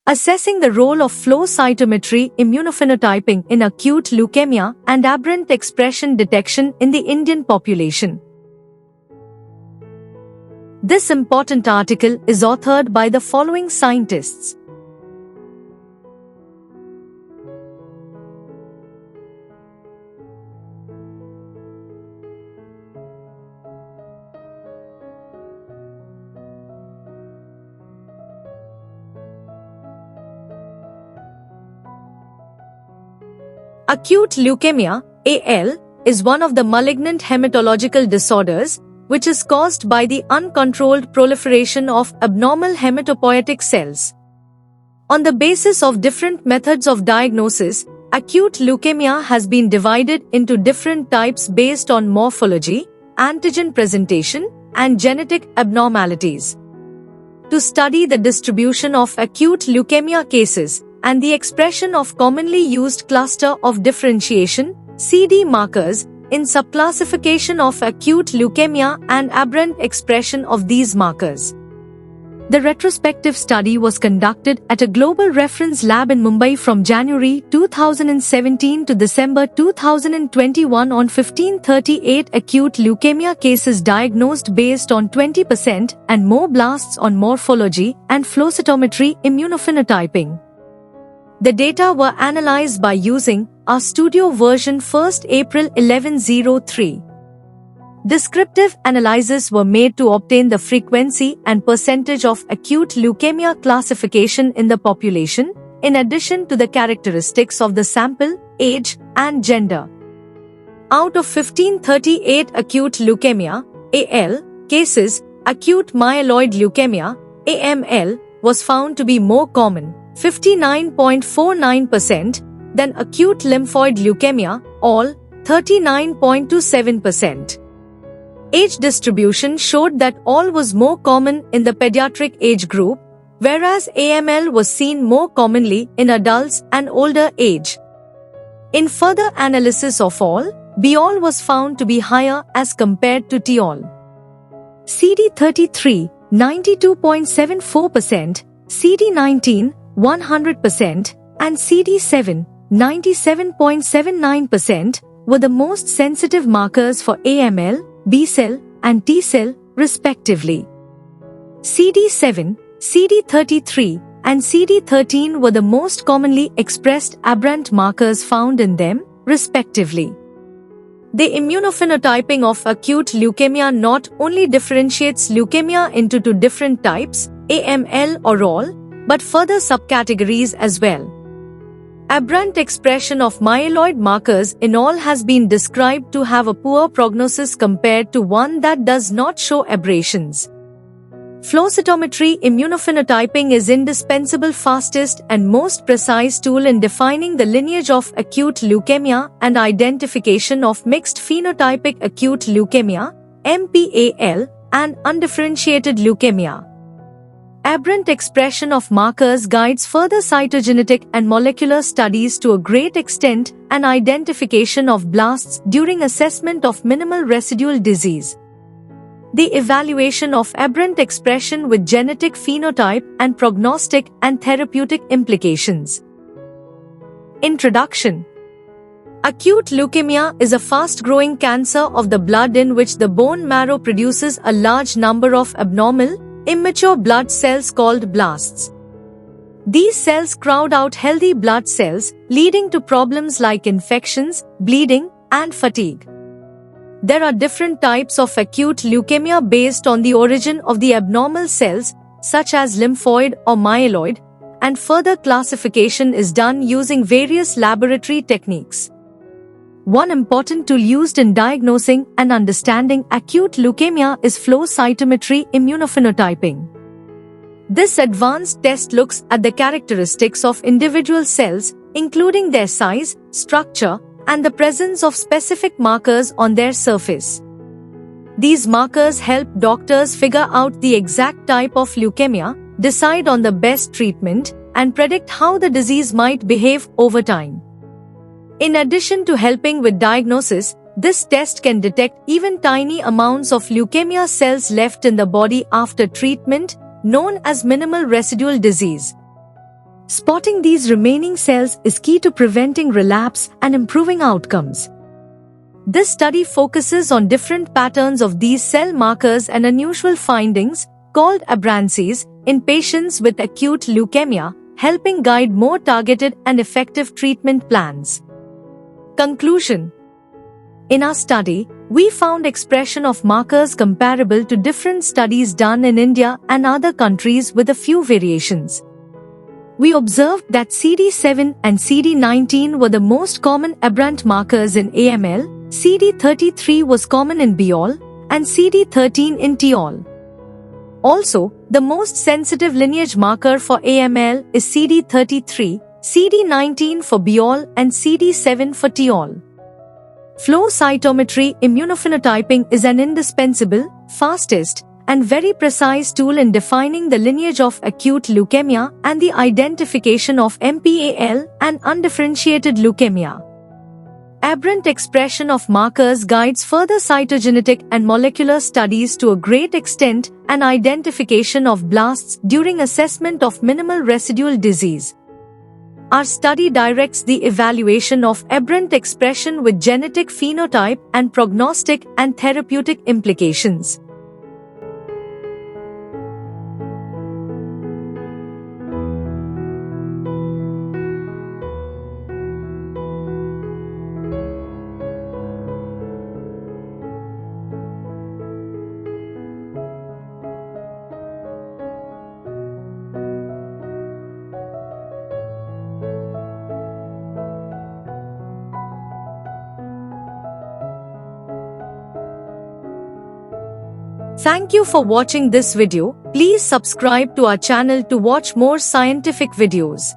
Assessing the role of flow cytometry immunophenotyping in acute leukemia and aberrant expression detection in the Indian population. This important article is authored by the following scientists. Acute leukemia, AL, is one of the malignant hematological disorders which is caused by the uncontrolled proliferation of abnormal hematopoietic cells. On the basis of different methods of diagnosis, acute leukemia has been divided into different types based on morphology, antigen presentation, and genetic abnormalities. To study the distribution of acute leukemia cases and the expression of commonly used cluster of differentiation, CD markers, in subclassification of acute leukemia and aberrant expression of these markers. The retrospective study was conducted at a global reference lab in Mumbai from January 2017 to December 2021 on 1538 acute leukemia cases diagnosed based on 20% and more blasts on morphology and flow cytometry immunophenotyping. The data were analyzed by using RStudio version 1st April 1103. Descriptive analyses were made to obtain the frequency and percentage of acute leukemia classification in the population, in addition to the characteristics of the sample, age, and gender. Out of 1538 acute leukemia, AL, cases, acute myeloid leukemia, AML, was found to be more common, 59.49%, than acute lymphoid leukemia, all, 39.27%. Age distribution showed that all was more common in the pediatric age group, whereas AML was seen more commonly in adults and older age. In further analysis of all, BAL was found to be higher as compared to TAL. CD33, 92.74%, CD19, 100%, and CD7, 97.79%, were the most sensitive markers for AML, B-cell, and T-cell, respectively. CD7, CD33, and CD13 were the most commonly expressed aberrant markers found in them, respectively. The immunophenotyping of acute leukemia not only differentiates leukemia into two different types, AML or ALL, but further subcategories as well. Aberrant expression of myeloid markers in all has been described to have a poor prognosis compared to one that does not show aberrations. Flow cytometry immunophenotyping is indispensable fastest and most precise tool in defining the lineage of acute leukemia and identification of mixed phenotypic acute leukemia, MPAL, and undifferentiated leukemia. Aberrant expression of markers guides further cytogenetic and molecular studies to a great extent and identification of blasts during assessment of minimal residual disease. The evaluation of aberrant expression with genetic phenotype and prognostic and therapeutic implications. Introduction. Acute leukemia is a fast-growing cancer of the blood in which the bone marrow produces a large number of abnormal, immature blood cells called blasts. These cells crowd out healthy blood cells, leading to problems like infections, bleeding, and fatigue. There are different types of acute leukemia based on the origin of the abnormal cells, such as lymphoid or myeloid, and further classification is done using various laboratory techniques. One important tool used in diagnosing and understanding acute leukemia is flow cytometry immunophenotyping. This advanced test looks at the characteristics of individual cells, including their size, structure, and the presence of specific markers on their surface. These markers help doctors figure out the exact type of leukemia, decide on the best treatment, and predict how the disease might behave over time. In addition to helping with diagnosis, this test can detect even tiny amounts of leukemia cells left in the body after treatment, known as minimal residual disease. Spotting these remaining cells is key to preventing relapse and improving outcomes. This study focuses on different patterns of these cell markers and unusual findings, called aberrancies, in patients with acute leukemia, helping guide more targeted and effective treatment plans. Conclusion. In our study, we found expression of markers comparable to different studies done in India and other countries with a few variations. We observed that CD7 and CD19 were the most common aberrant markers in AML, CD33 was common in BALL, and CD13 in TALL. Also, the most sensitive lineage marker for AML is CD33, CD19 for BALL, and CD7 for TALL. Flow cytometry immunophenotyping is an indispensable, fastest, and very precise tool in defining the lineage of acute leukemia and the identification of MPAL and undifferentiated leukemia. Aberrant expression of markers guides further cytogenetic and molecular studies to a great extent and identification of blasts during assessment of minimal residual disease. Our study directs the evaluation of aberrant expression with genetic phenotype and prognostic and therapeutic implications. Thank you for watching this video. Please subscribe to our channel to watch more scientific videos.